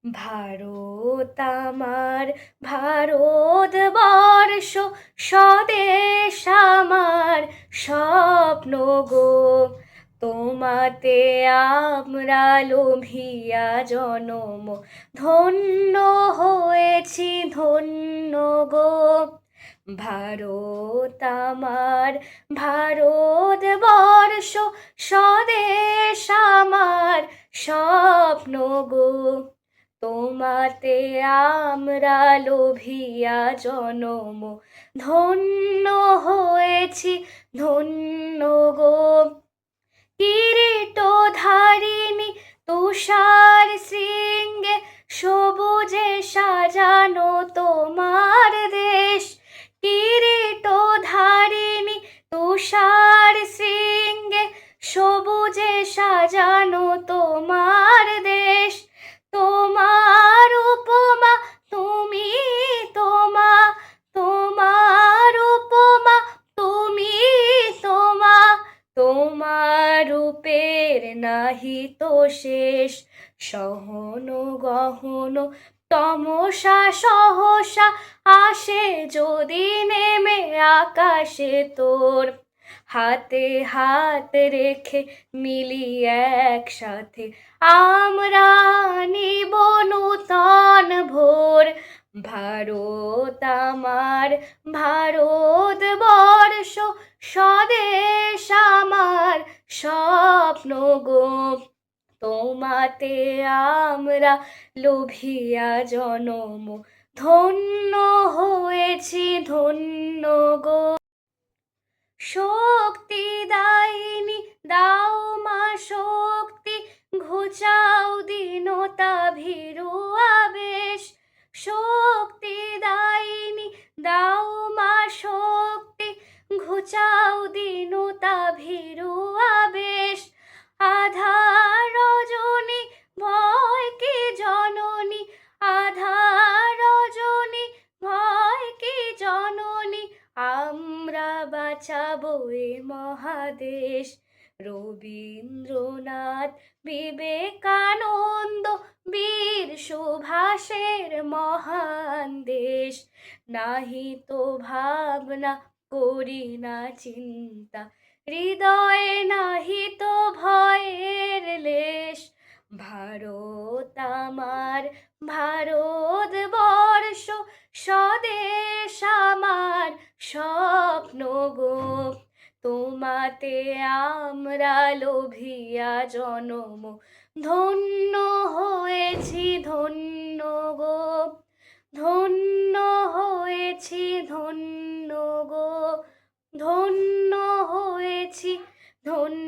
ভারত আমার ভারতবর্ষ, স্বদেশ আমার স্বপ্ন গো। তোমাতে আমরা লোভিয়া জনম, ধন্য হয়েছি ধন্য গো। ভারত আমার ভারতবর্ষ, স্বদেশ আমার স্বপ্ন গো। তোমাতে আমরা লোভিয়া জনম, ধন্য হয়েছি ধন্য গো। কিরীটধারিণী তুষার শৃঙ্গে, সবুজে সাজানো তোমার দেশ। কিরীটধারিণী তুষার শৃঙ্গে, সবুজে সাজানো তোমার দেশ। তোমার উপমা তুমি, তোমার উপমা তুমি, তোমার রূপের নাহি তো শেষ। সহন গহন তমসা সহসা আসে যদি নেমে আকাশে তোর। হাতে হাত রেখে মিলি একসাথে আমরা নিব নূতন ভোর। ভারত আমার ভারতবর্ষ, স্বদেশ আমার স্বপ্ন গো। তোমাতে আমরা লোভিয়া জনম, ধন্য হয়েছি ধন্য গো। শক্তি দায়িনী দাও মা শক্তি, ঘুচাও দীনতা ভীরু আবেশ। শক্তি দায়িনী দাও মা শক্তি, ঘুচাও দীনতা ভীরু আবেশ। আধার রজনী ভয় কি জননী, আধার রজনী ভয় কি জননী, আমরা বাঁচাবো এ মহাদেশ। রবীন্দ্রনাথ বিবেকানন্দ বীর সুভাষের মহান দেশ। নাহি তো ভাবনা করি না চিন্তা, হৃদয়ে নাহি তো ভয়ের লেশ। ভারত আমার ভারতবর্ষ, স্বদেশ আমার স্বপ্ন গো। তোমাতে আমরা লোভিয়া জনম, ধন্য হয়েছি ধন্য গো। ধন্য হয়েছি ধন্য গো, ধন্য হয়েছি ধন্য।